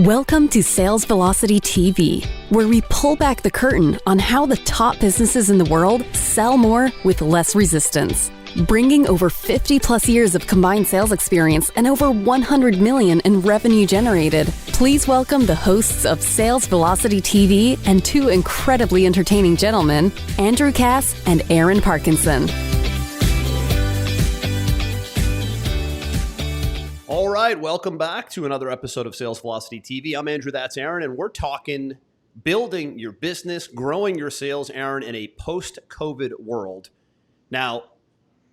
Welcome to Sales Velocity TV, where we pull back the curtain on how the top businesses in the world sell more with less resistance. Bringing over 50 plus years of combined sales experience and over 100 million in revenue generated, please welcome the hosts of Sales Velocity TV and two incredibly entertaining gentlemen, Andrew Cass and Aaron Parkinson. All right, welcome back to another episode of Sales Velocity TV. I'm Andrew, that's Aaron, and we're talking building your business, growing your sales, Aaron, in a post-COVID world. Now,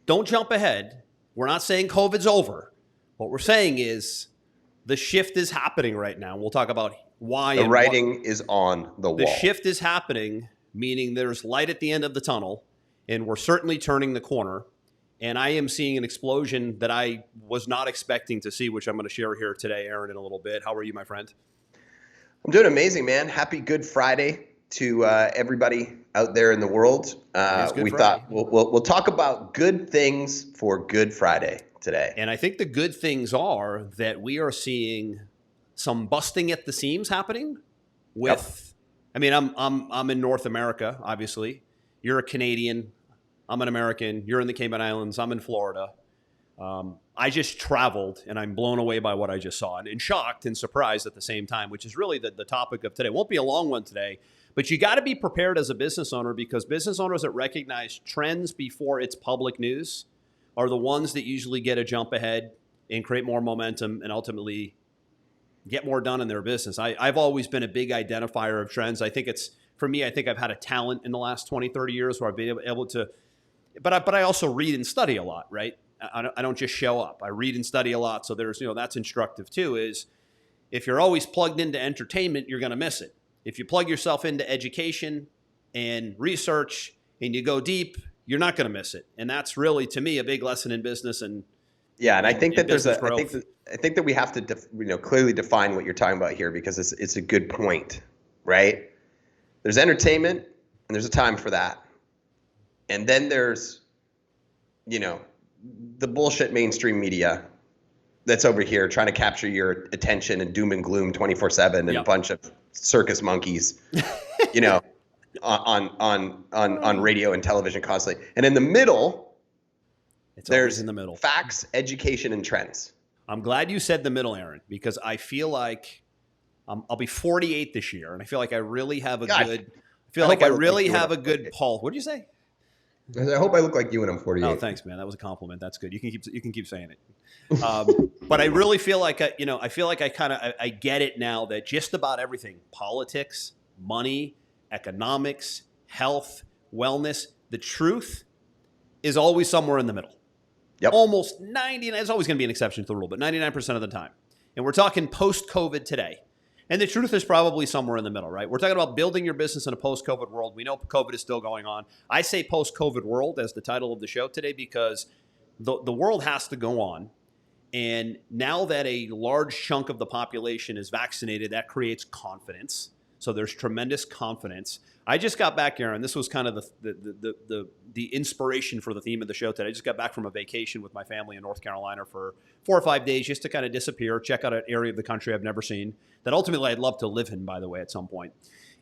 don't jump ahead. We're not saying COVID's over. What we're saying is the shift is happening right now. We'll talk about why. The writing is on the wall. The shift is happening, meaning there's light at the end of the tunnel, and we're certainly turning the corner. And I am seeing an explosion that I was not expecting to see, which I'm going to share here today, Aaron, in a little bit. How are you, my friend? I'm doing amazing, man. Happy Good Friday to everybody out there in the world. We thought we'll talk about good things for Good Friday today. And I think the good things are that we are seeing some busting at the seams happening with. Yep. I mean, I'm in North America, obviously. You're a Canadian. I'm an American. You're in the Cayman Islands. I'm in Florida. I just traveled, and I'm blown away by what I just saw, and shocked and surprised at the same time, which is really the topic of today. It won't be a long one today, but you got to be prepared as a business owner, because business owners that recognize trends before it's public news are the ones that usually get a jump ahead and create more momentum and ultimately get more done in their business. I've always been a big identifier of trends. I think I've had a talent in the last 20, 30 years where I've been able to. But I also read and study a lot, right? I don't just show up. I read and study a lot. So there's, that's instructive too, is if you're always plugged into entertainment, you're going to miss it. If you plug yourself into education and research and you go deep, you're not going to miss it. And that's really, to me, a big lesson in business. And I think that I think that we have to clearly define what you're talking about here, because it's a good point, right? There's entertainment and there's a time for that. And then there's, the bullshit mainstream media that's over here trying to capture your attention and doom and gloom 24/7 and a bunch of circus monkeys, on radio and television constantly. And in the middle, there's facts, education, and trends. I'm glad you said the middle, Aaron, because I feel like I'll be 48 this year, and I feel like I really have a good pulse. What did you say? I hope I look like you when I'm 48. Oh, thanks, man. That was a compliment. That's good. You can keep saying it. But I really feel like I get it now that just about everything, politics, money, economics, health, wellness, the truth is always somewhere in the middle. Yep. Almost 90. There's always going to be an exception to the rule, but 99% of the time. And we're talking post-COVID today. And the truth is probably somewhere in the middle, right? We're talking about building your business in a post-COVID world. We know COVID is still going on. I say post-COVID world as the title of the show today because the world has to go on. And now that a large chunk of the population is vaccinated, that creates confidence. So there's tremendous confidence. I just got back, Aaron. This was kind of the inspiration for the theme of the show today. I just got back from a vacation with my family in North Carolina for 4 or 5 days just to kind of disappear, check out an area of the country I've never seen that ultimately I'd love to live in, by the way, at some point.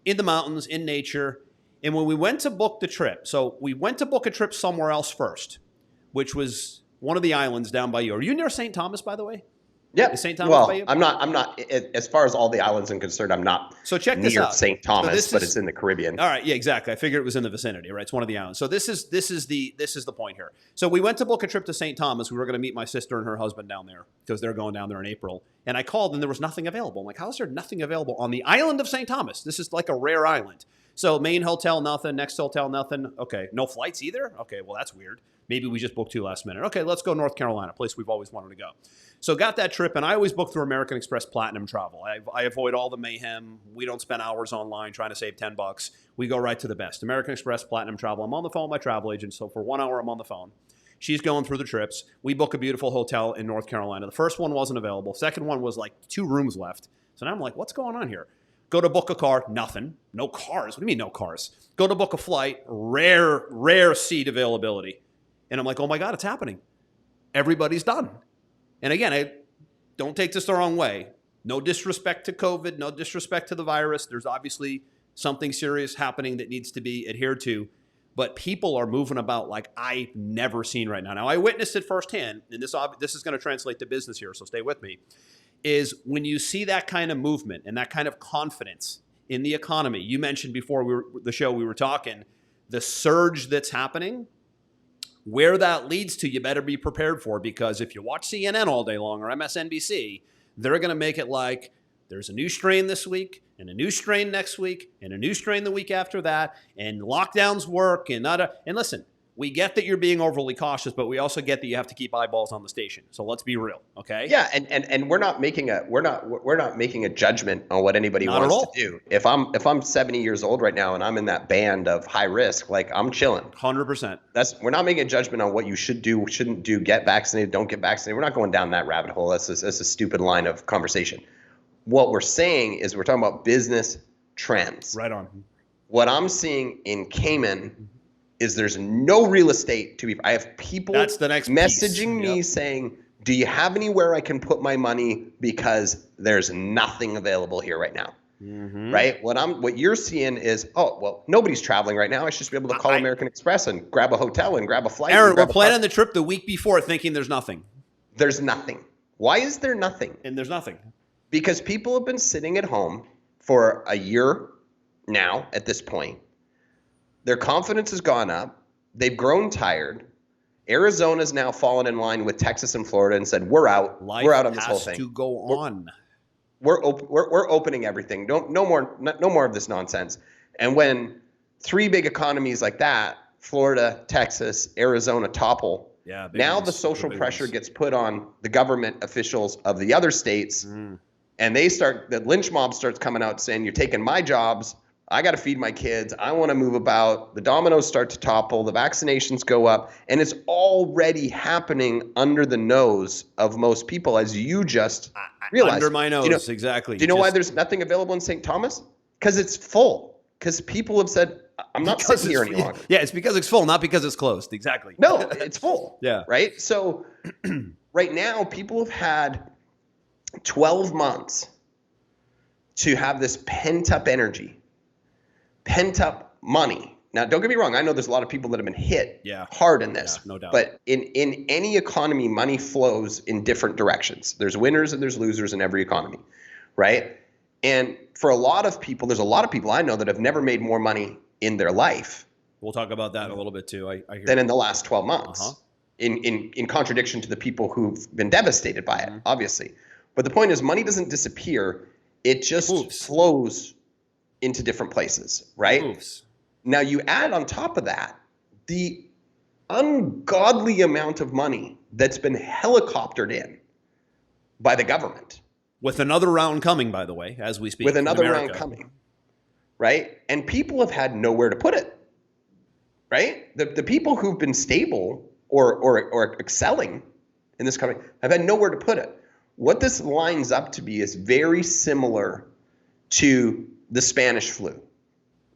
In the mountains, in nature. And when we went to book the trip, so we went to book a trip somewhere else first, which was one of the islands down by you. Are you near St. Thomas, by the way? Yeah. Is St. Thomas by you? I'm not, as far as all the islands are concerned, I'm not so check this near out. St. Thomas, but it's in the Caribbean. All right. Yeah, exactly. I figured it was in the vicinity, right? It's one of the islands. So this is the point here. So we went to book a trip to St. Thomas. We were going to meet my sister and her husband down there because they're going down there in April. And I called and there was nothing available. I'm like, how is there nothing available on the island of St. Thomas? This is like a rare island. So main hotel, nothing. Next hotel, nothing. Okay. No flights either? Okay. Well, that's weird. Maybe we just booked 2 last minute. Okay, let's go North Carolina, a place we've always wanted to go. So got that trip, and I always book through American Express Platinum Travel. I avoid all the mayhem. We don't spend hours online trying to save $10. We go right to the best. American Express Platinum Travel. I'm on the phone with my travel agent, so for 1 hour I'm on the phone. She's going through the trips. We book a beautiful hotel in North Carolina. The first one wasn't available. Second one was like 2 rooms left. So now I'm like, what's going on here? Go to book a car, nothing. No cars. What do you mean no cars? Go to book a flight, rare seat availability. And I'm like, oh my God, it's happening. Everybody's done. And again, I don't take this the wrong way, No disrespect to COVID, no disrespect to the virus. There's obviously something serious happening that needs to be adhered to. But people are moving about like I've never seen right now. Now, I witnessed it firsthand, and this is going to translate to business here, so stay with me, is when you see that kind of movement and that kind of confidence in the economy. You mentioned before we were talking, the surge that's happening, where that leads to, you better be prepared for, because if you watch CNN all day long or MSNBC, they're going to make it like there's a new strain this week and a new strain next week and a new strain the week after that, and lockdowns work and listen, we get that you're being overly cautious, but we also get that you have to keep eyeballs on the station. So let's be real, okay? Yeah, and we're not making a judgment on what anybody Not wants to do. If I'm 70 years old right now and I'm in that band of high risk, like I'm chilling. 100%. We're not making a judgment on what you should do, shouldn't do, get vaccinated, don't get vaccinated. We're not going down that rabbit hole. That's a stupid line of conversation. What we're saying is we're talking about business trends. Right on. What I'm seeing in Cayman is there's no real estate to be. I have people messaging me saying, do you have anywhere I can put my money, because there's nothing available here right now. Mm-hmm. Right? What you're seeing is, oh, well, nobody's traveling right now. I should just be able to call American Express and grab a hotel and grab a flight. Aaron, we're planning the trip the week before thinking there's nothing. There's nothing. Why is there nothing? And there's nothing. Because people have been sitting at home for a year now at this point. Their confidence has gone up. They've grown tired. Arizona's now fallen in line with Texas and Florida and said, we're out. We're out on this whole thing. Life has to go on. We're opening everything. No more of this nonsense. And when three big economies like that, Florida, Texas, Arizona, topple, now the social pressure gets put on the government officials of the other states, and the lynch mob starts coming out saying, you're taking my jobs. I got to feed my kids. I want to move about. The dominoes start to topple. The vaccinations go up. And it's already happening under the nose of most people, as you just realized. Under my nose, exactly. Do you know why there's nothing available in St. Thomas? Because it's full. Because people have said, I'm not sitting here any longer. Yeah, it's because it's full, not because it's closed. Exactly. No, it's full. Yeah. Right? So right now, people have had 12 months to have this pent-up energy. Pent-up money. Now, don't get me wrong. I know there's a lot of people that have been hit hard in this. Yeah, no doubt. But in any economy, money flows in different directions. There's winners and there's losers in every economy, right? And for a lot of people, there's a lot of people I know that have never made more money in their life. We'll talk about that in a little bit too. I hear than in the last 12 months. In contradiction to the people who've been devastated by it, obviously. But the point is, money doesn't disappear. It just flows into different places, right? Now you add on top of that the ungodly amount of money that's been helicoptered in by the government. With another round coming, by the way, as we speak. With another round coming, right? And people have had nowhere to put it, right? The people who've been stable or excelling in this country have had nowhere to put it. What this lines up to be is very similar to the Spanish flu,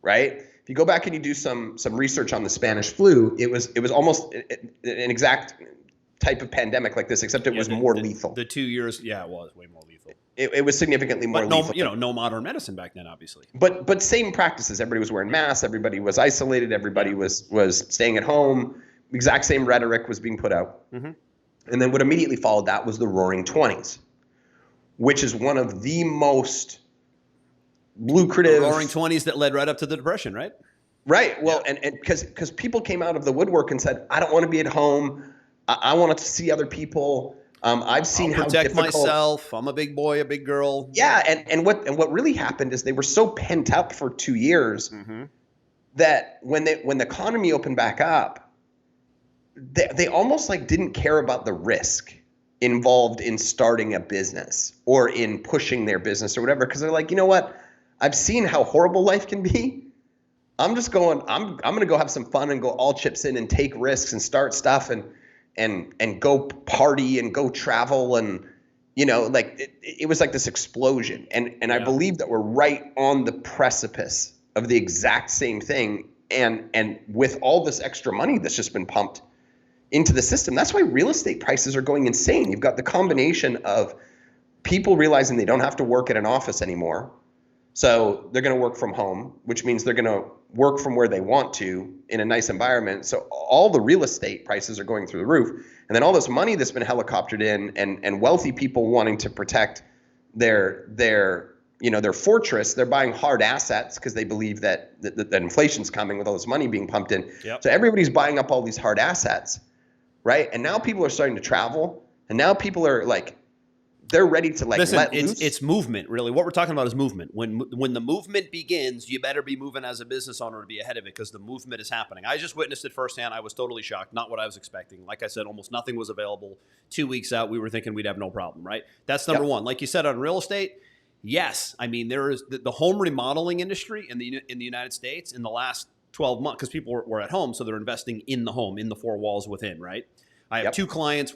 right? If you go back and you do some research on the Spanish flu, it was almost an exact type of pandemic like this, except it was more lethal. The 2 years, it was way more lethal. It was significantly more lethal. No modern medicine back then, obviously. But same practices. Everybody was wearing masks. Everybody was isolated. Everybody was staying at home. Exact same rhetoric was being put out. Mm-hmm. And then what immediately followed that was the Roaring 20s, which is one of the most lucrative. The Roaring 20s that led right up to the Depression, right? Right. Well, and because people came out of the woodwork and said, I don't want to be at home. I want to see other people. I've seen how difficult. Protect myself. I'm a big boy, a big girl. Yeah, and what really happened is they were so pent up for 2 years that when the economy opened back up, they almost like didn't care about the risk involved in starting a business or in pushing their business or whatever, because they're like, you know what? I've seen how horrible life can be. I'm going to go have some fun and go all chips in and take risks and start stuff and go party and go travel. And, like it was like this explosion. And I believe that we're right on the precipice of the exact same thing. And with all this extra money that's just been pumped into the system, that's why real estate prices are going insane. You've got the combination of people realizing they don't have to work at an office anymore. So they're going to work from home, which means they're going to work from where they want to in a nice environment. So all the real estate prices are going through the roof. And then all this money that's been helicoptered in, and wealthy people wanting to protect their fortress, they're buying hard assets because they believe that inflation's coming with all this money being pumped in. Yep. So everybody's buying up all these hard assets, right? And now people are starting to travel, and now people are like, they're ready to Listen, let loose. It's movement, really. What we're talking about is movement. When the movement begins, you better be moving as a business owner to be ahead of it, because the movement is happening. I just witnessed it firsthand. I was totally shocked. Not what I was expecting. Like I said, almost nothing was available. 2 weeks out, we were thinking we'd have no problem, right? That's number one. Like you said, on real estate, yes. I mean, there is the home remodeling industry in the United States in the last 12 months, because people were at home, so they're investing in the home, in the four walls within, right? I have two clients.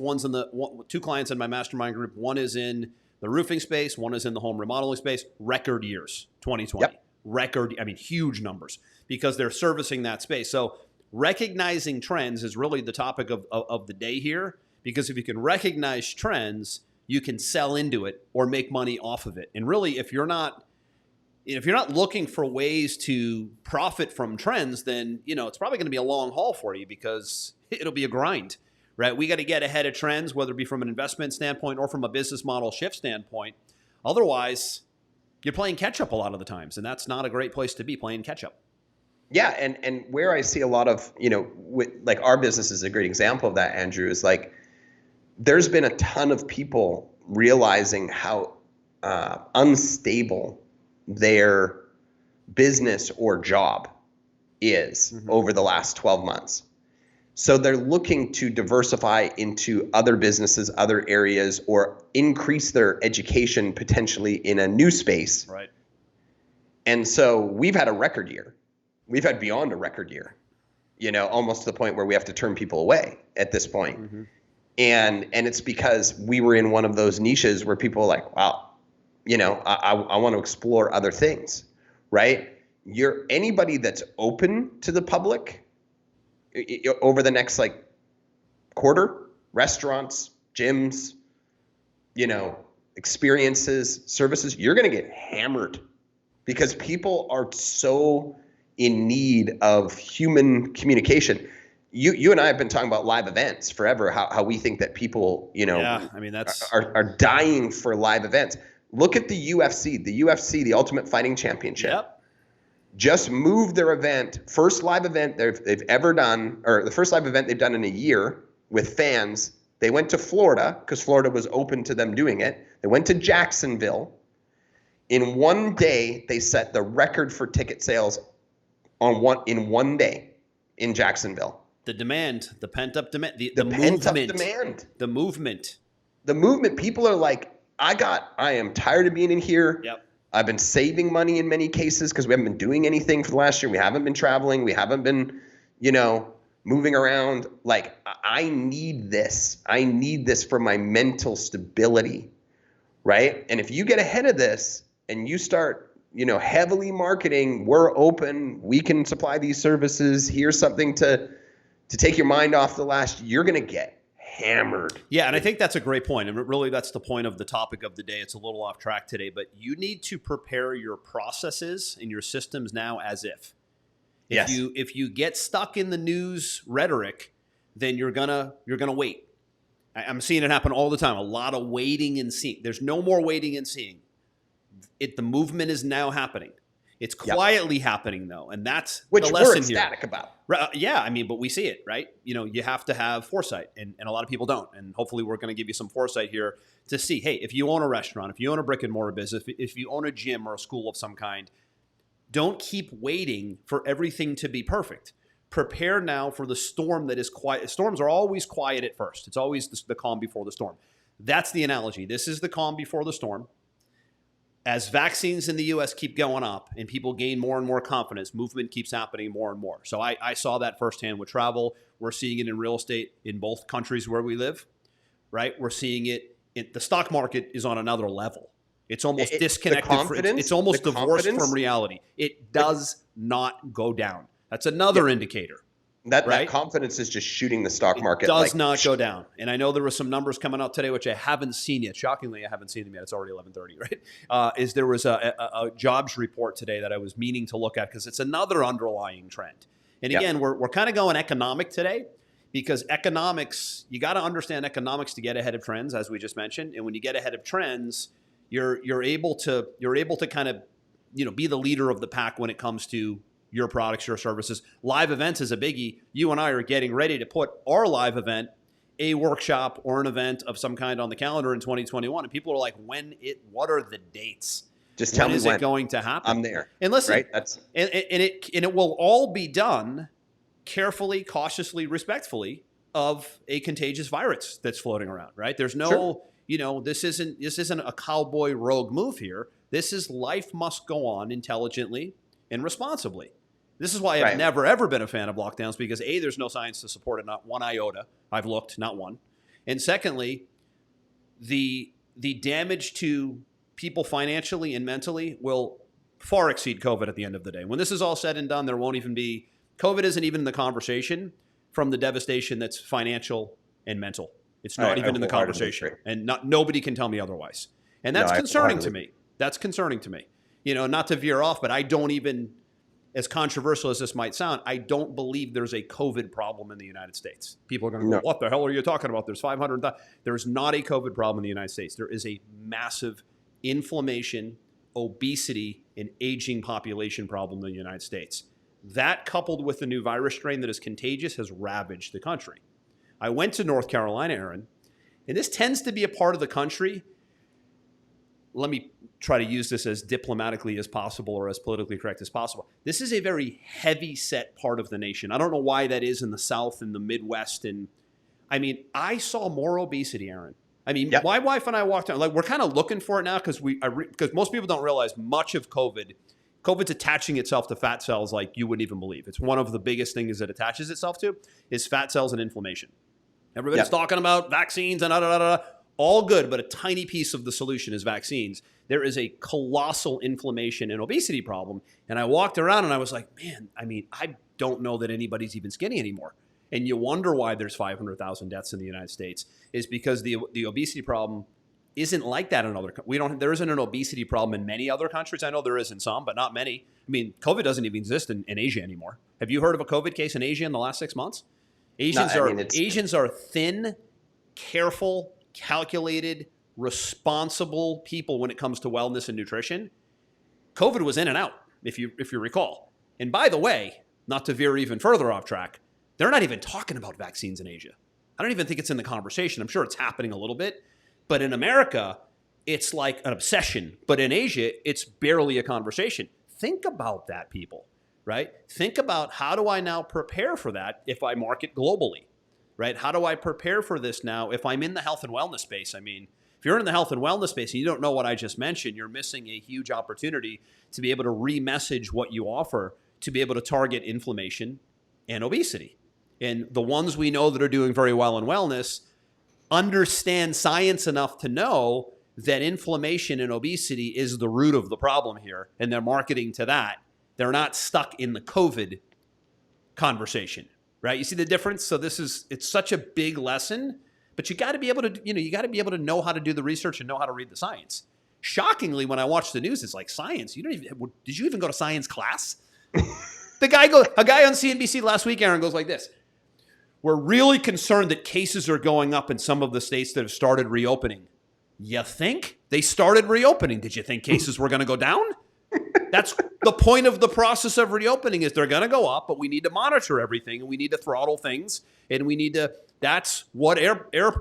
Two clients in my mastermind group. One is in the roofing space. One is in the home remodeling space. Record years, 2020. Record. I mean, huge numbers, because they're servicing that space. So recognizing trends is really the topic of the day here, because if you can recognize trends, you can sell into it or make money off of it. And really, if you're not looking for ways to profit from trends, then it's probably going to be a long haul for you, because it'll be a grind. Right, we got to get ahead of trends, whether it be from an investment standpoint or from a business model shift standpoint. Otherwise, you're playing catch up a lot of the times, and that's not a great place to be, playing catch up. Yeah, and where I see a lot of, like our business is a great example of that, Andrew, is like there's been a ton of people realizing how unstable their business or job is over the last 12 months. So they're looking to diversify into other businesses, other areas, or increase their education potentially in a new space. Right. And so we've had a record year. We've had beyond a record year, almost to the point where we have to turn people away at this point. And it's because we were in one of those niches where people are like, wow, I want to explore other things, right? Anybody that's open to the public over the next quarter, restaurants, gyms, experiences, services, you're going to get hammered, because people are so in need of human communication. You and I have been talking about live events forever, how we think that people, are dying for live events. Look at the UFC, the Ultimate Fighting Championship. Yep. Just moved their event, first live event they've ever done, or the first live event they've done in a year with fans. They went to Florida because Florida was open to them doing it. They went to Jacksonville. In one day, they set the record for ticket sales in one day in Jacksonville. The demand, the pent-up demand, the pent-up movement, demand. The movement. The movement. People are like, I am tired of being in here. Yep. I've been saving money in many cases because we haven't been doing anything for the last year. We haven't been traveling. We haven't been, moving around. Like, I need this. I need this for my mental stability, right? And if you get ahead of this and you start, heavily marketing, we're open, we can supply these services, here's something to take your mind off the last, you're going to get hammered. Yeah, and I think that's a great point. And really, that's the point of the topic of the day. It's a little off track today, but you need to prepare your processes and your systems now as if. If you get stuck in the news rhetoric, then you're gonna wait. I'm seeing it happen all the time. A lot of waiting and seeing. There's no more waiting and seeing. The movement is now happening. It's quietly happening, though, and that's which the lesson we're ecstatic here. About. Yeah, but we see it, right? You have to have foresight, and a lot of people don't. And hopefully we're going to give you some foresight here to see, hey, if you own a restaurant, if you own a brick and mortar business, if you own a gym or a school of some kind, don't keep waiting for everything to be perfect. Prepare now for the storm that is quiet. Storms are always quiet at first. It's always the calm before the storm. That's the analogy. This is the calm before the storm. As vaccines in the U.S. keep going up and people gain more and more confidence, movement keeps happening more and more. So I saw that firsthand with travel. We're seeing it in real estate in both countries where we live, right? We're seeing it. The stock market is on another level. It's almost disconnected. It's almost divorced from reality. It does not go down. That's another indicator. That confidence is just shooting the stock market. It does not go down. And I know there were some numbers coming out today, which I haven't seen yet. Shockingly, I haven't seen them yet. It's already 11:30, right? There was a jobs report today that I was meaning to look at because it's another underlying trend. And again, we're kind of going economic today because economics, you got to understand economics to get ahead of trends, as we just mentioned. And when you get ahead of trends, you're able to kind of, be the leader of the pack when it comes to your products, your services. Live events is a biggie. You and I are getting ready to put our live event, a workshop or an event of some kind on the calendar in 2021. And people are like, what are the dates? Just tell me when. Is it going to happen? I'm there. And listen, right? And it will all be done carefully, cautiously, respectfully of a contagious virus that's floating around, right? There's no, this isn't a cowboy rogue move here. This is life must go on intelligently and responsibly. This is why I've never, ever been a fan of lockdowns because A, there's no science to support it, not one iota. I've looked, not one. And secondly, the damage to people financially and mentally will far exceed COVID at the end of the day. When this is all said and done, there won't even be, COVID isn't even in the conversation from the devastation that's financial and mental. It's not even in the conversation. And nobody can tell me otherwise. And that's concerning to me. That's concerning to me. Not to veer off, but I don't even, as controversial as this might sound, I don't believe there's a COVID problem in the United States. People are going to go, what the hell are you talking about? There's 500,000. There's not a COVID problem in the United States. There is a massive inflammation, obesity, and aging population problem in the United States. That, coupled with the new virus strain that is contagious, has ravaged the country. I went to North Carolina, Aaron, and this tends to be a part of the country. Let me try to use this as diplomatically as possible or as politically correct as possible. This is a very heavy set part of the nation. I don't know why that is in the South and the Midwest. And I saw more obesity, Aaron. My wife and I walked down, we're kind of looking for it now because most people don't realize much of COVID's attaching itself to fat cells like you wouldn't even believe. It's one of the biggest things it attaches itself to is fat cells and inflammation. Everybody's talking about vaccines and all good, but a tiny piece of the solution is vaccines. There is a colossal inflammation and obesity problem. And I walked around and I was like, man, I don't know that anybody's even skinny anymore. And you wonder why there's 500,000 deaths in the United States is because the obesity problem isn't like that in other countries. There isn't an obesity problem in many other countries. I know there is in some, but not many. COVID doesn't even exist in Asia anymore. Have you heard of a COVID case in Asia in the last 6 months? Asians are thin, careful, calculated, responsible people when it comes to wellness and nutrition. COVID was in and out, if you recall. And by the way, not to veer even further off track, they're not even talking about vaccines in Asia. I don't even think it's in the conversation. I'm sure it's happening a little bit. But in America, it's like an obsession. But in Asia, it's barely a conversation. Think about that, people, right? Think about how do I now prepare for that if I market globally, right? How do I prepare for this now if I'm in the health and wellness space? If you're in the health and wellness space and you don't know what I just mentioned, you're missing a huge opportunity to be able to re-message what you offer to be able to target inflammation and obesity. And the ones we know that are doing very well in wellness understand science enough to know that inflammation and obesity is the root of the problem here, and they're marketing to that. They're not stuck in the COVID conversation, right? You see the difference? So it's such a big lesson, but you got to be able to, know how to do the research and know how to read the science. Shockingly, when I watch the news, it's like science. Did you even go to science class? A guy on CNBC last week, Aaron, goes like this. We're really concerned that cases are going up in some of the states that have started reopening. You think? They started reopening. Did you think cases were going to go down? That's the point of the process of reopening is they're going to go up, but we need to monitor everything and we need to throttle things and we need to, that's what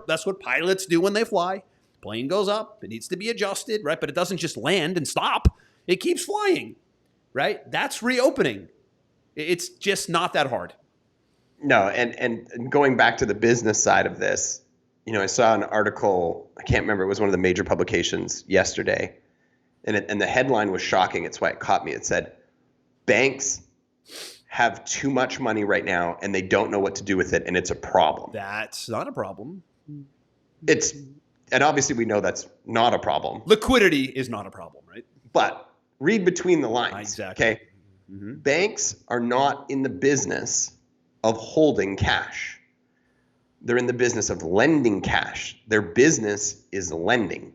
that's what pilots do when they fly. Plane goes up, it needs to be adjusted, right? But it doesn't just land and stop. It keeps flying, right? That's reopening. It's just not that hard. No, and going back to the business side of this, I saw an article, I can't remember, it was one of the major publications yesterday, and the headline was shocking. It's why it caught me. It said, banks have too much money right now and they don't know what to do with it, and it's a problem. That's not a problem. And obviously we know that's not a problem. Liquidity is not a problem, right? But read between the lines. Exactly. Okay. Mm-hmm. Banks are not in the business of holding cash. They're in the business of lending cash. Their business is lending,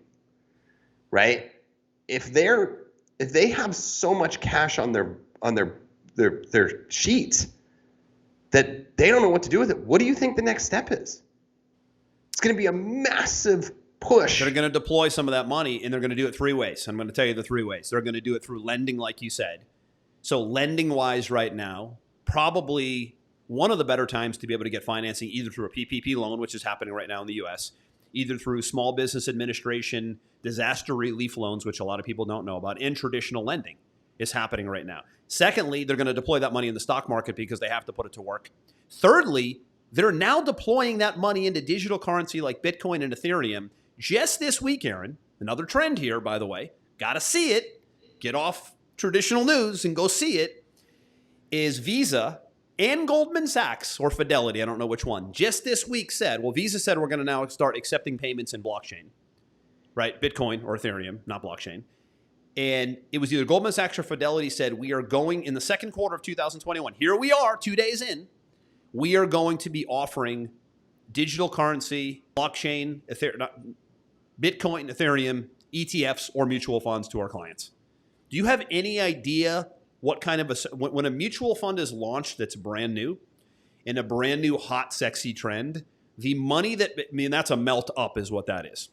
right? If they have so much cash on their sheets that they don't know what to do with it, what do you think the next step is? It's going to be a massive push. They're going to deploy some of that money, and they're going to do it three ways. I'm going to tell you the three ways. They're going to do it through lending, like you said. So lending-wise right now, probably one of the better times to be able to get financing either through a PPP loan, which is happening right now in the U.S., either through Small Business Administration, disaster relief loans, which a lot of people don't know about, and traditional lending is happening right now. Secondly, they're going to deploy that money in the stock market because they have to put it to work. Thirdly, they're now deploying that money into digital currency like Bitcoin and Ethereum. Just this week, Aaron, another trend here, by the way, got to see it, get off traditional news and go see it, is Visa and Goldman Sachs, or Fidelity, I don't know which one, just this week said, well, Visa said we're going to now start accepting payments in blockchain, right? Bitcoin or Ethereum, not blockchain. And it was either Goldman Sachs or Fidelity said, we are going in the second quarter of 2021. Here we are, 2 days in. We are going to be offering digital currency, blockchain, Bitcoin, Ethereum, ETFs, or mutual funds to our clients. Do you have any idea what kind of when a mutual fund is launched that's brand new and a brand new hot, sexy trend, the money that's a melt up is what that is.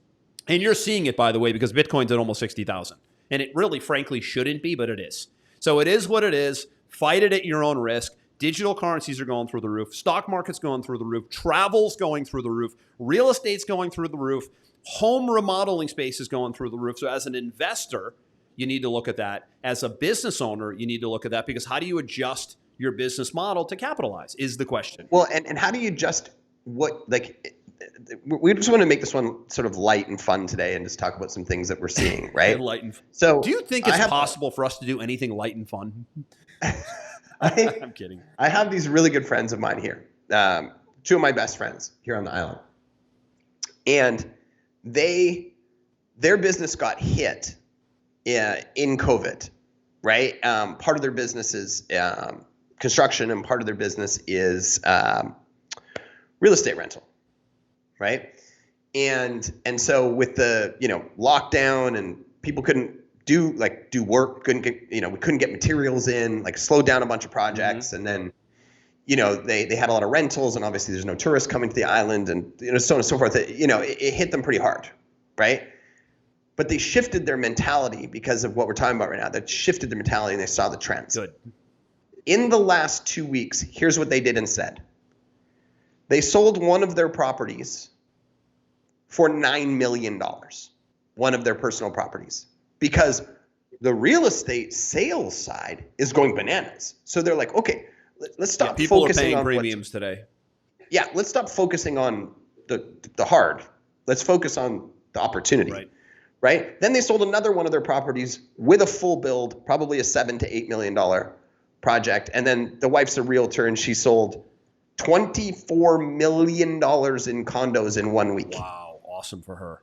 And you're seeing it, by the way, because Bitcoin's at almost 60,000. And it really, frankly, shouldn't be, but it is. So it is what it is. Fight it at your own risk. Digital currencies are going through the roof. Stock market's going through the roof. Travel's going through the roof. Real estate's going through the roof. Home remodeling space is going through the roof. So as an investor, you need to look at that. As a business owner, you need to look at that, because how do you adjust your business model to capitalize is the question. Well, and how do you adjust we just want to make this one sort of light and fun today and just talk about some things that we're seeing, right? Light and fun. So do you think it's possible for us to do anything light and fun? I'm kidding. I have these really good friends of mine here, two of my best friends here on the island. And their business got hit in COVID, right? Part of their business is construction, and part of their business is real estate rental, right? And so with the lockdown and people couldn't do work, we couldn't get materials in, slowed down a bunch of projects, and then they had a lot of rentals, and obviously there's no tourists coming to the island, and so on and so forth. It hit them pretty hard, right? But they shifted their mentality because of what we're talking about right now. They shifted their mentality and they saw the trends. Good. In the last 2 weeks, here's what they did instead. They sold one of their properties for $9 million, one of their personal properties, because the real estate sales side is going bananas. So they're like, okay, let's stop people focusing are paying on premiums today. Yeah, let's stop focusing on the hard. Let's focus on the opportunity. Right? Then they sold another one of their properties with a full build, probably a $7 to $8 million project. And then the wife's a realtor, and she sold $24 million in condos in 1 week. Wow, awesome for her.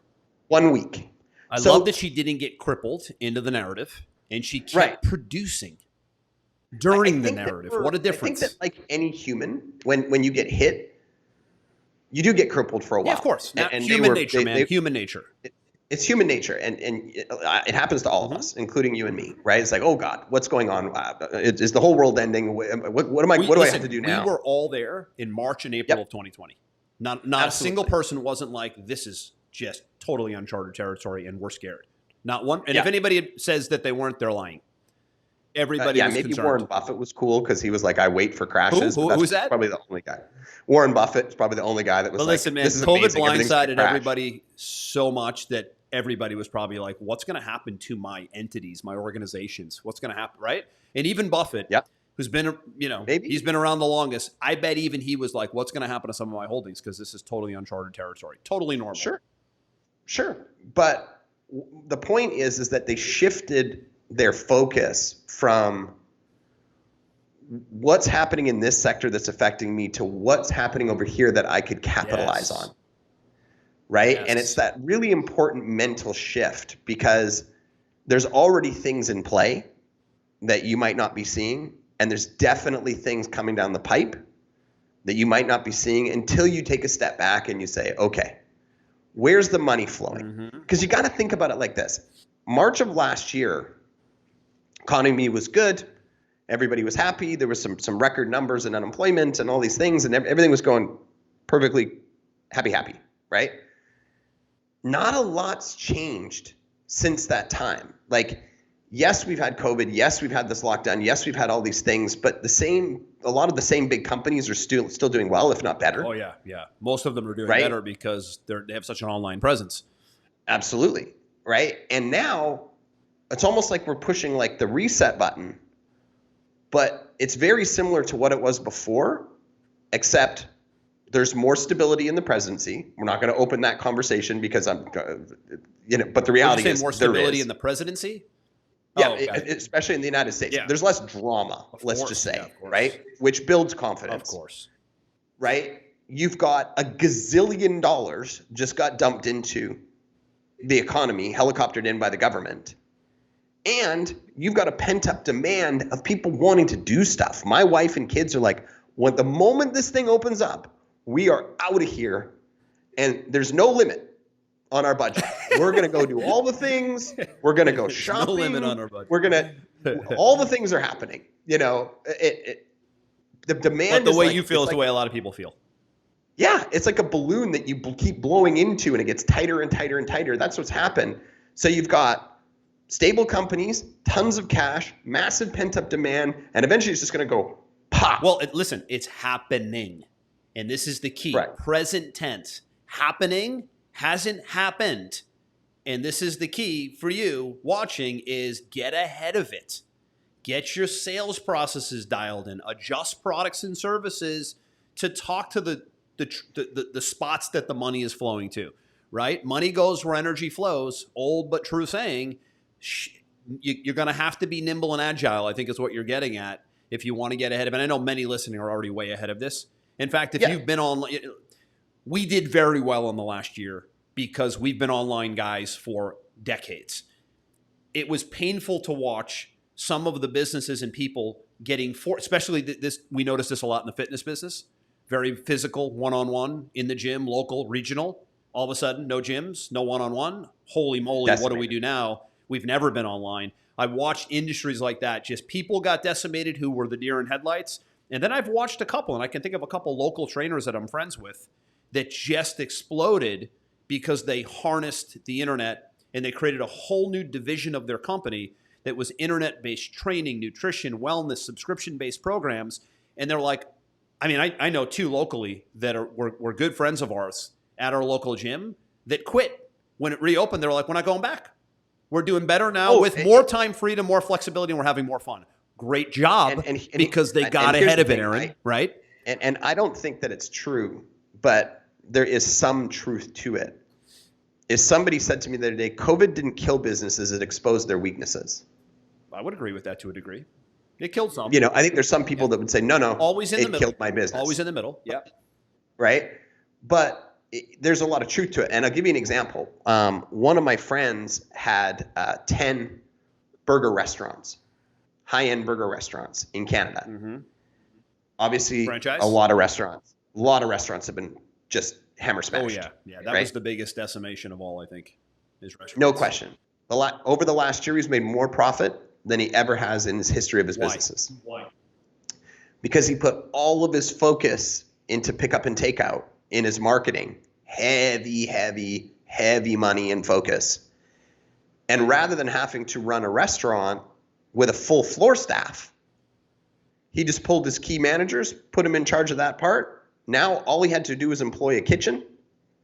1 week. I love that she didn't get crippled into the narrative, and she kept producing during the narrative. What a difference. I think that, like any human, when you get hit, you do get crippled for a while. Yeah, of course. Human nature. It's human nature, and it happens to all of us, including you and me, right? It's like, oh God, what's going on? Is the whole world ending? What do I have to do now? We were all there in March and April of 2020. Not a single person wasn't like, this is just totally uncharted territory and we're scared. Not one. And if anybody says that they weren't, they're lying. Everybody was maybe concerned. Warren Buffett was cool because he was like, I wait for crashes. Who's that? Probably the only guy. Warren Buffett is probably the only guy that was listen, man, COVID blindsided everybody so much that everybody was probably like, what's going to happen to my entities, my organizations? What's going to happen, right? And even Buffett, who's been, he's been around the longest. I bet even he was like, what's going to happen to some of my holdings? Because this is totally uncharted territory. Totally normal. Sure. But the point is that they shifted their focus from what's happening in this sector that's affecting me to what's happening over here that I could capitalize on. Right? Yes. And it's that really important mental shift, because there's already things in play that you might not be seeing. And there's definitely things coming down the pipe that you might not be seeing until you take a step back and you say, okay, where's the money flowing? Because you got to think about it like this. March of last year, economy was good. Everybody was happy. There was some record numbers in unemployment and all these things, and everything was going perfectly happy, right? Not a lot's changed since that time. Like, yes, we've had COVID. Yes, we've had this lockdown. Yes, we've had all these things, but a lot of the same big companies are still doing well, if not better. Oh yeah. Most of them are doing better because they have such an online presence. Absolutely, right? And now it's almost like we're pushing like the reset button, but it's very similar to what it was before, except there's more stability in the presidency. We're not going to open that conversation because but the reality is more stability in the presidency. Yeah, especially in the United States. Yeah. There's less drama, let's just say, right? Which builds confidence. Of course. Right? You've got $1 gazillion just got dumped into the economy, helicoptered in by the government. And you've got a pent-up demand of people wanting to do stuff. My wife and kids are like, when the moment this thing opens up, we are out of here, and there's no limit on our budget. We're going to go do all the things. We're going to go shopping. No limit on our budget. We're going to – all the things are happening. You know, the demand But the way you feel is the way a lot of people feel. Yeah, it's like a balloon that you keep blowing into, and it gets tighter and tighter and tighter. That's what's happened. So you've got stable companies, tons of cash, massive pent-up demand, and eventually it's just going to go pop. Well, listen, it's happening. And this is the key. Right. Present tense. Happening hasn't happened. And this is the key for you watching is get ahead of it. Get your sales processes dialed in. Adjust products and services to talk to the spots that the money is flowing to, right? Money goes where energy flows. Old but true saying. You're going to have to be nimble and agile, I think is what you're getting at if you want to get ahead of it. And I know many listening are already way ahead of this. In fact, if you've been online, we did very well in the last year because we've been online guys for decades. It was painful to watch some of the businesses and people getting especially this. We noticed this a lot in the fitness business, very physical, one-on-one in the gym, local, regional. All of a sudden, no gyms, no one-on-one. Holy moly, what do we do now? We've never been online. I watched industries like that. Just people got decimated who were the deer in headlights. And then I've watched a couple, and I can think of a couple local trainers that I'm friends with that just exploded because they harnessed the internet and they created a whole new division of their company that was internet-based training, nutrition, wellness, subscription-based programs. And they're like, I mean, I know two locally that were good friends of ours at our local gym that quit. When it reopened, they were like, we're not going back. We're doing better now with more time freedom, more flexibility, and we're having more fun. Great job because they got ahead of it, Aaron, right? And I don't think that it's true, but there is some truth to it. Is somebody said to me the other day, COVID didn't kill businesses, it exposed their weaknesses. I would agree with that to a degree. It killed some. You know, I think there's some people that would say, no, always in the middle. It killed my business. Always in the middle, yeah. Right? But there's a lot of truth to it. And I'll give you an example. One of my friends had 10 burger restaurants. High-end burger restaurants in Canada. Mm-hmm. Obviously, franchise? A lot of restaurants have been just hammer smashed. Oh, yeah. That was the biggest decimation of all, I think, is restaurants. No question. Over the last year, he's made more profit than he ever has in his history of his businesses. Why? Because he put all of his focus into pickup and takeout in his marketing. Heavy money and focus. And rather than having to run a restaurant with a full floor staff, he just pulled his key managers, put them in charge of that part. Now all he had to do was employ a kitchen.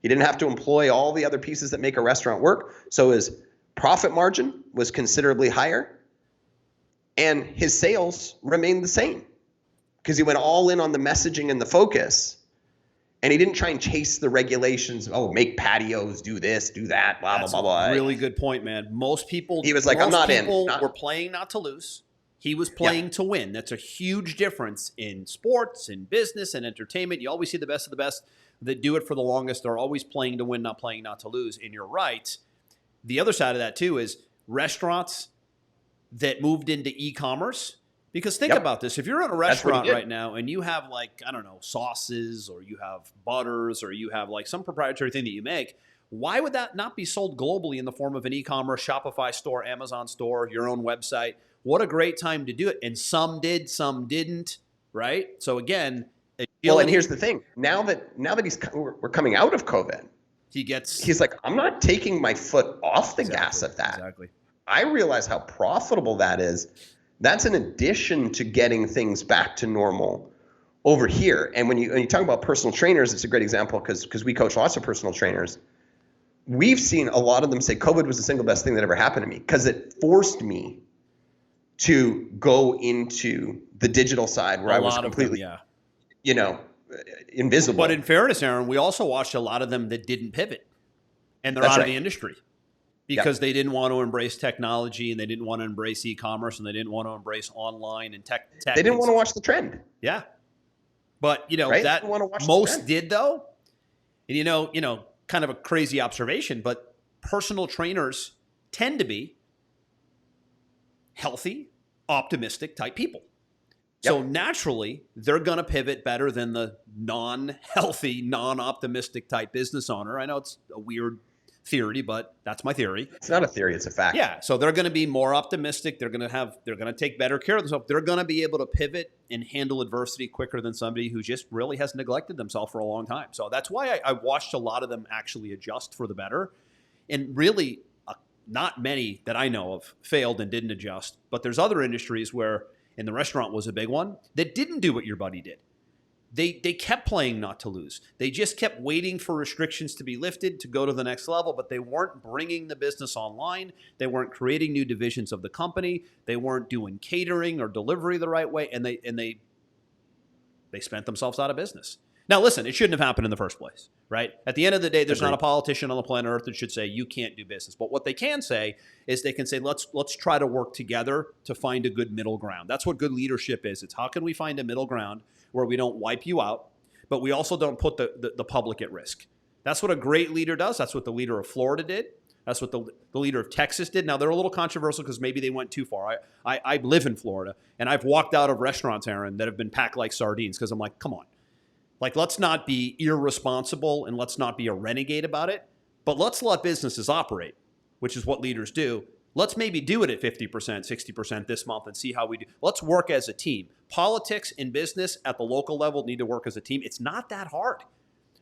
He didn't have to employ all the other pieces that make a restaurant work. So his profit margin was considerably higher and his sales remained the same because he went all in on the messaging and the focus. And he didn't try and chase the regulations. Oh, make patios, do this, do that, blah, blah, blah, blah. Really good point, man. Most people, he was like, I'm not in. Were playing not to lose. He was playing to win. That's a huge difference in sports, in business, and entertainment. You always see the best of the best that do it for the longest. They're always playing to win, not playing not to lose. And you're right. The other side of that, too, is restaurants that moved into e-commerce Because think about this. If you're at a restaurant right now and you have like, I don't know, sauces or you have butters or you have like some proprietary thing that you make, why would that not be sold globally in the form of an e-commerce, Shopify store, Amazon store, your own website? What a great time to do it. And some did, some didn't, right? So again, well, and here's the thing. Now that we're coming out of COVID, he's like, I'm not taking my foot off the gas of that. Exactly. I realize how profitable that is. That's in addition to getting things back to normal over here. And when you talk about personal trainers, it's a great example because we coach lots of personal trainers. We've seen a lot of them say COVID was the single best thing that ever happened to me because it forced me to go into the digital side where I was completely, invisible. But in fairness, Aaron, we also watched a lot of them that didn't pivot, and they're out of the industry because they didn't want to embrace technology and they didn't want to embrace e-commerce and they didn't want to embrace online and tech. They didn't want to watch the trend. Yeah, but that most did though, and kind of a crazy observation, but personal trainers tend to be healthy, optimistic type people. Yep. So naturally, they're going to pivot better than the non-healthy, non-optimistic type business owner. I know it's a weird theory, but that's my theory. It's not a theory, it's a fact. Yeah, so they're going to be more optimistic. They're going to take better care of themselves. They're going to be able to pivot and handle adversity quicker than somebody who just really has neglected themselves for a long time. So that's why I watched a lot of them actually adjust for the better. And really, not many that I know of failed and didn't adjust. But there's other industries where, and the restaurant was a big one, that didn't do what your buddy did. They kept playing not to lose. They just kept waiting for restrictions to be lifted to go to the next level, but they weren't bringing the business online. They weren't creating new divisions of the company. They weren't doing catering or delivery the right way, and they spent themselves out of business. Now, listen, it shouldn't have happened in the first place, right? At the end of the day, there's not a politician on the planet Earth that should say you can't do business. But what they can say is they can say, let's try to work together to find a good middle ground. That's what good leadership is. It's how can we find a middle ground where we don't wipe you out, but we also don't put the public at risk. That's what a great leader does. That's what the leader of Florida did. That's what the leader of Texas did. Now, they're a little controversial because maybe they went too far. I live in Florida, and I've walked out of restaurants, Aaron, that have been packed like sardines because I'm like, come on. Like, let's not be irresponsible and let's not be a renegade about it, but let's let businesses operate, which is what leaders do. Let's maybe do it at 50%, 60% this month and see how we do. Let's work as a team. Politics and business at the local level need to work as a team. It's not that hard.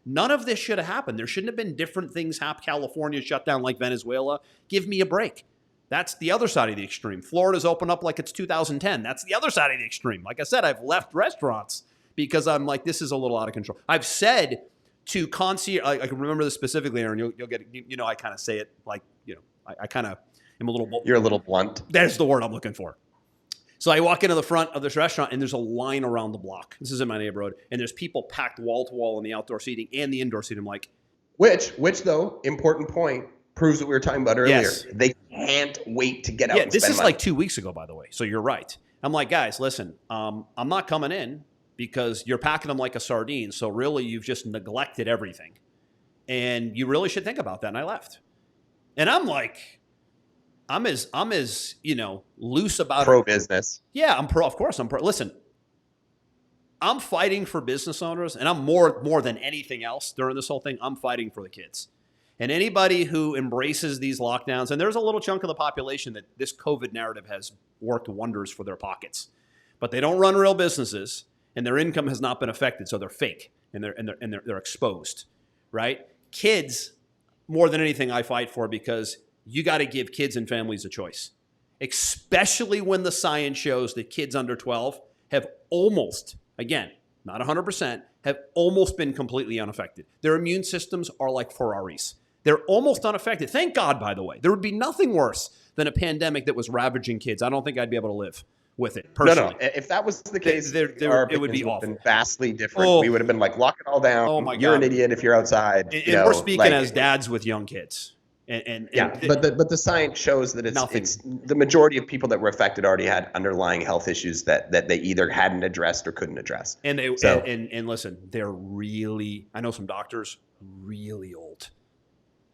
None of this should have happened. There shouldn't have been different things happen. California shut down like Venezuela. Give me a break. That's the other side of the extreme. Florida's open up like it's 2010. That's the other side of the extreme. Like I said, I've left restaurants because I'm like, this is a little out of control. I've said to concierge, I can remember this specifically, Aaron, you'll get it. I kind of say it like, I kind of am a little. You're a little blunt. There's the word I'm looking for. So I walk into the front of this restaurant and there's a line around the block. This is in my neighborhood. And there's people packed wall to wall in the outdoor seating and the indoor seating. I'm like. Which though, important point, proves what we were talking about earlier. Yes. They can't wait to get out and spend money. This is like 2 weeks ago, by the way. So you're right. I'm like, guys, listen, I'm not coming in because you're packing them like a sardine. So really, you've just neglected everything. And you really should think about that. And I left. And I'm like, I'm as loose about pro-business. Yeah, I'm pro. Of course, I'm pro. Listen, I'm fighting for business owners, and I'm more than anything else during this whole thing, I'm fighting for the kids. And anybody who embraces these lockdowns, and there's a little chunk of the population that this COVID narrative has worked wonders for their pockets, but they don't run real businesses. And their income has not been affected, so they're fake and they're exposed, right? Kids, more than anything, I fight for because you got to give kids and families a choice, especially when the science shows that kids under 12 have almost, again, not 100%, have almost been completely unaffected. Their immune systems are like Ferraris. They're almost unaffected. Thank God, by the way. There would be nothing worse than a pandemic that was ravaging kids. I don't think I'd be able to live with it personally. No. If that was the case, it would be awful. Been vastly different. We would have been like, lock it all down. Oh my God. You're an idiot if you're outside. And we're speaking as dads with young kids. But the science shows that it's the majority of people that were affected already had underlying health issues that they either hadn't addressed or couldn't address. And listen, they're really, I know some doctors really old.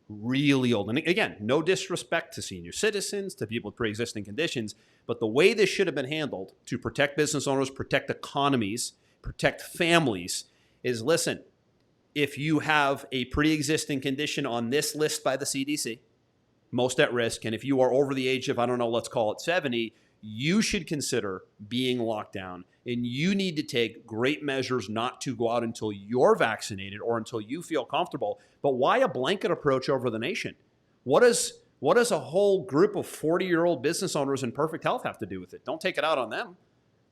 really old. And again, no disrespect to senior citizens, to people with pre-existing conditions, but the way this should have been handled to protect business owners, protect economies, protect families is, listen, if you have a pre-existing condition on this list by the CDC, most at risk, and if you are over the age of, I don't know, let's call it 70, you should consider being locked down, and you need to take great measures not to go out until you're vaccinated or until you feel comfortable. But why a blanket approach over the nation? What does a whole group of 40-year-old business owners in perfect health have to do with it? Don't take it out on them.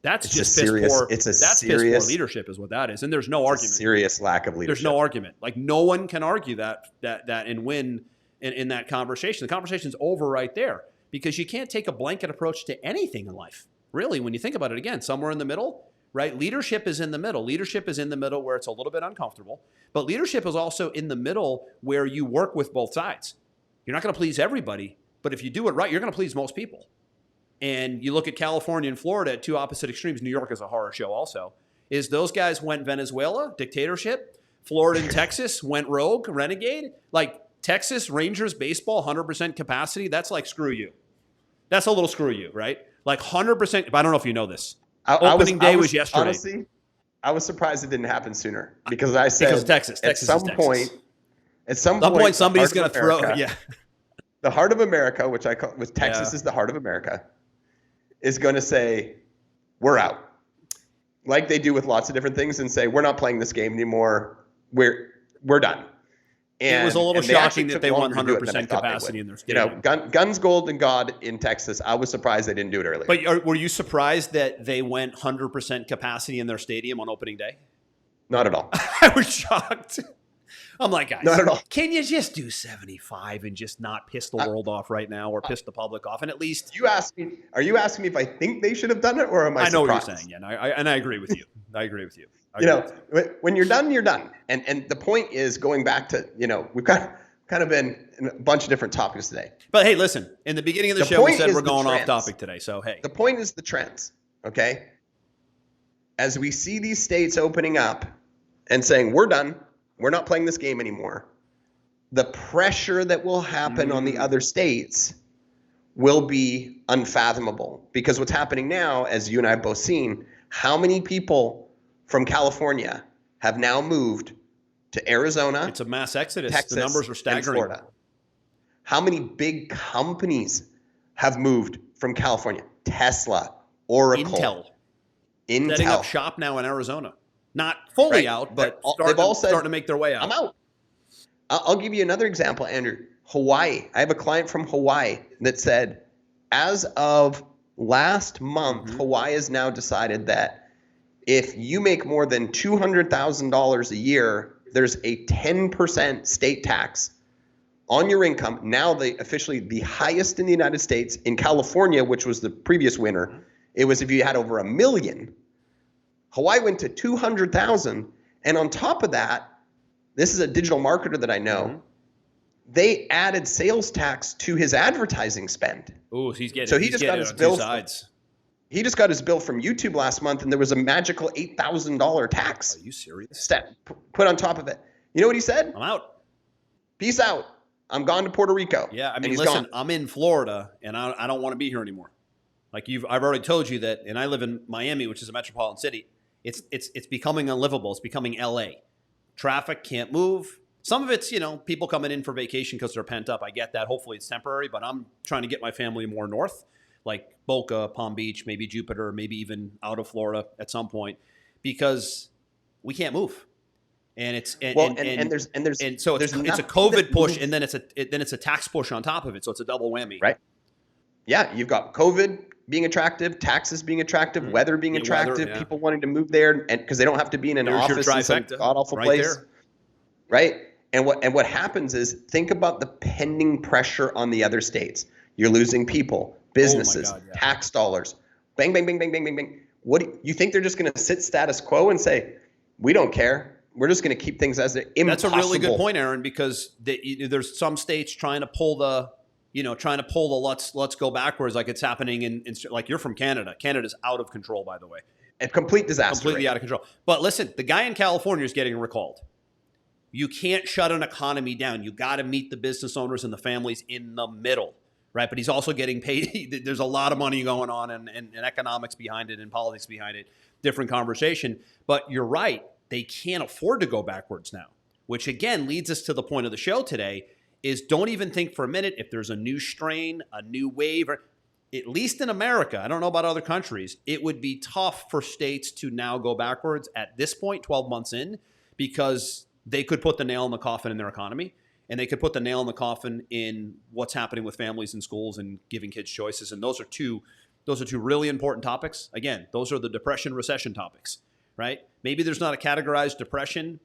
That's just piss poor. That's piss poor leadership is what that is. And there's no argument. Serious lack of leadership. There's no argument. Like, no one can argue that and win in that conversation. The conversation's over right there, because you can't take a blanket approach to anything in life. Really, when you think about it, again, somewhere in the middle, right? Leadership is in the middle. Leadership is in the middle where it's a little bit uncomfortable, but leadership is also in the middle where you work with both sides. You're not going to please everybody, but if you do it right, you're going to please most people. And you look at California and Florida at two opposite extremes. New York is a horror show also. Is those guys went Venezuela, dictatorship. Florida and Texas went rogue, renegade. Like Texas Rangers baseball, 100% capacity. That's like, screw you. That's a little screw you, right? Like 100%. But I don't know if you know this. Opening day was yesterday. Honestly, I was surprised it didn't happen sooner, because I said because Texas at some point somebody's going to throw. Yeah. The heart of America, which Texas is the heart of America, is going to say, we're out. Like they do with lots of different things, and say, we're not playing this game anymore. We're done. And it was a little shocking that they won 100% capacity in their stadium. Guns, gold, and God in Texas. I was surprised they didn't do it earlier. But were you surprised that they went 100% capacity in their stadium on opening day? Not at all. I was shocked. I'm like, guys, not at all. Can you just do 75 and just not piss the world off right now, or piss the public off? And at least are you asking me if I think they should have done it, or am I surprised? I know what you're saying, yeah, and I agree with you. When you're done, you're done. And the point is, going back to, we've kind of been in a bunch of different topics today. But hey, listen, in the beginning of the show, we said we're going off topic today. So, hey. The point is the trends, okay? As we see these states opening up and saying, we're done, we're not playing this game anymore, the pressure that will happen on the other states will be unfathomable. Because what's happening now, as you and I have both seen, how many people from California have now moved to Arizona? It's a mass exodus. Texas, the numbers are staggering. Florida. How many big companies have moved from California? Tesla, Oracle, Intel. Setting up shop now in Arizona. Not fully out, but starting to make their way out. I'm out. I'll give you another example, Andrew. Hawaii. I have a client from Hawaii that said, as of last month, Hawaii has now decided that if you make more than $200,000 a year, there's a 10% state tax on your income. Now officially the highest in the United States. In California, which was the previous winner, it was if you had over $1 million. Hawaii went to 200,000, and on top of that, this is a digital marketer that I know. They added sales tax to his advertising spend. Oh, he just got his bill. He just got his bill from YouTube last month, and there was a magical $8,000 tax. Are you serious? Put on top of it. You know what he said? I'm out. Peace out. I'm gone to Puerto Rico. Yeah, I mean, listen, I'm in Florida, and I don't want to be here anymore. Like I've already told you that, and I live in Miami, which is a metropolitan city. It's becoming unlivable. It's becoming LA. Traffic can't move. Some of it's, people coming in for vacation because they're pent up. I get that. Hopefully it's temporary, but I'm trying to get my family more north, like Boca, Palm Beach, maybe Jupiter, maybe even out of Florida at some point, because we can't move. And it's so it's a COVID push, and then it's a tax push on top of it. So it's a double whammy. Right. Yeah, you've got COVID being attractive, taxes being attractive, weather being attractive, people wanting to move there, and because they don't have to be in an office in some god-awful place. There. Right? And what happens is, think about the pending pressure on the other states. You're losing people, businesses, tax dollars. Bang, bang, bang, bang, bang, bang, bang. What you think they're just going to sit status quo and say, we don't care. We're just going to keep things as they're. That's a really good point, Aaron, because there's some states trying to pull the let's go backwards, like it's happening in like, you're from Canada. Canada's out of control, by the way. A complete disaster. Completely out of control. But listen, the guy in California is getting recalled. You can't shut an economy down. You got to meet the business owners and the families in the middle, right? But he's also getting paid. There's a lot of money going on and economics behind it and politics behind it. Different conversation. But you're right. They can't afford to go backwards now, which again leads us to the point of the show today is don't even think for a minute if there's a new strain, a new wave, or at least in America, I don't know about other countries, it would be tough for states to now go backwards at this point, 12 months in, because they could put the nail in the coffin in their economy, and they could put the nail in the coffin in what's happening with families in schools and giving kids choices. And those are two really important topics. Again, those are the depression recession topics, right? Maybe there's not a categorized depression,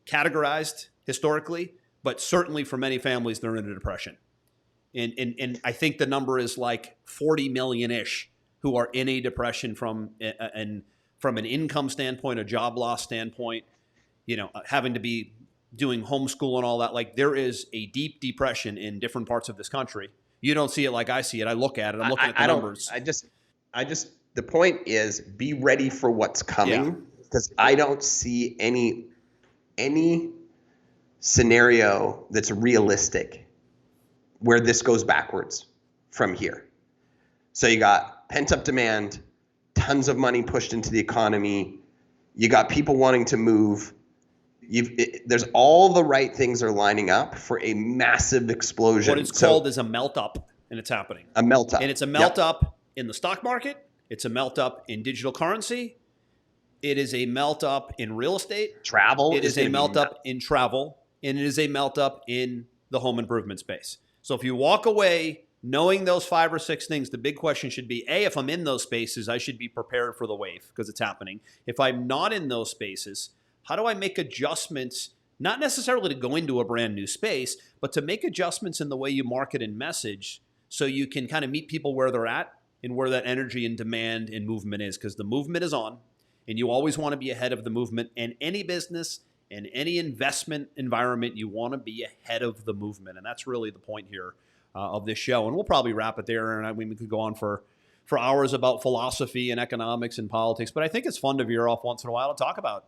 categorized historically, but certainly for many families, they're in a depression. And I think the number is like 40 million-ish who are in a depression from an income standpoint, a job loss standpoint, having to be doing homeschool and all that. Like there is a deep depression in different parts of this country. You don't see it like I see it. I look at it. I'm looking at the numbers. The point is be ready for what's coming, because I don't see any scenario that's realistic where this goes backwards from here. So you got pent-up demand, tons of money pushed into the economy. You got people wanting to move. There's all the right things are lining up for a massive explosion. What it's called is a melt-up, and it's happening. A melt-up. And it's a melt-up in the stock market. It's a melt-up in digital currency. It is a melt-up in real estate. Travel. It is a melt-up in travel. And it is a melt-up in the home improvement space. So if you walk away knowing those 5 or 6 things, the big question should be, A, if I'm in those spaces, I should be prepared for the wave because it's happening. If I'm not in those spaces, how do I make adjustments, not necessarily to go into a brand new space, but to make adjustments in the way you market and message so you can kind of meet people where they're at and where that energy and demand and movement is, because the movement is on, and you always want to be ahead of the movement. And any business and any investment environment, you want to be ahead of the movement. And that's really the point here of this show. And we'll probably wrap it there. And we could go on for hours about philosophy and economics and politics. But I think it's fun to veer off once in a while to talk about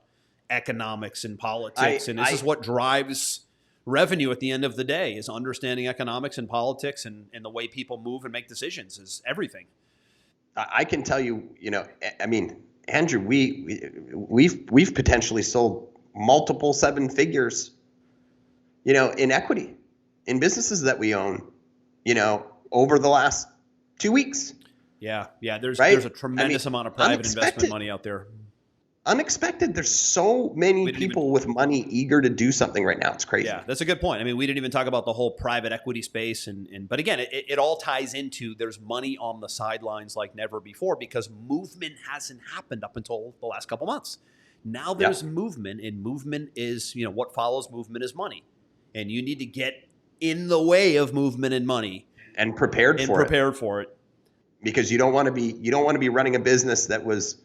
economics and politics. And this is what drives revenue at the end of the day, is understanding economics and politics and the way people move and make decisions is everything. I can tell you, Andrew, we've potentially sold multiple 7 figures, in equity, in businesses that we own, over the last 2 weeks. Yeah. There's a tremendous amount of private investment money out there. Unexpected. There's so many people with money eager to do something right now. It's crazy. Yeah, that's a good point. We didn't even talk about the whole private equity space. But again, it all ties into there's money on the sidelines like never before because movement hasn't happened up until the last couple months. Now there's movement, and movement is, what follows movement is money. And you need to get in the way of movement and money. And prepared for it. Because you don't want to be running a business that was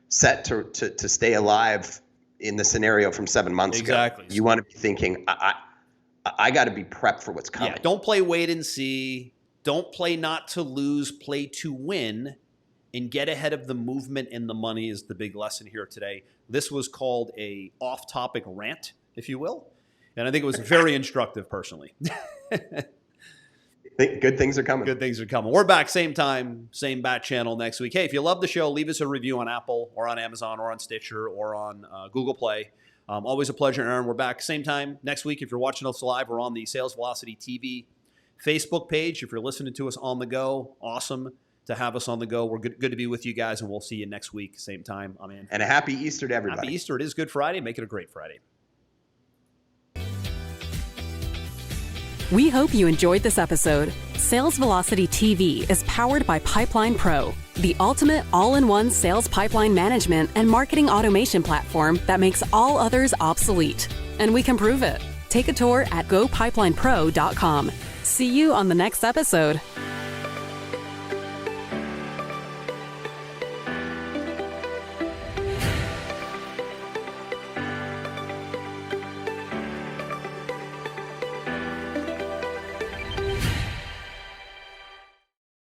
set to stay alive in the scenario from 7 months ago. Exactly. You want to be thinking, I got to be prepped for what's coming. Yeah, don't play wait and see. Don't play not to lose, play to win, and get ahead of the movement and the money is the big lesson here today. This was called a off-topic rant, if you will. And I think it was very instructive personally. Good things are coming. Good things are coming. We're back same time, same bat channel next week. Hey, if you love the show, leave us a review on Apple or on Amazon or on Stitcher or on Google Play. Always a pleasure, Aaron. We're back same time next week. If you're watching us live, we're on the Sales Velocity TV Facebook page. If you're listening to us on the go, awesome to have us on the go. We're good to be with you guys, and we'll see you next week, same time. I'm Andrew. And a happy Easter to everybody. Happy Easter. It is Good Friday. Make it a great Friday. We hope you enjoyed this episode. Sales Velocity TV is powered by Pipeline Pro, the ultimate all-in-one sales pipeline management and marketing automation platform that makes all others obsolete. And we can prove it. Take a tour at gopipelinePro.com. See you on the next episode.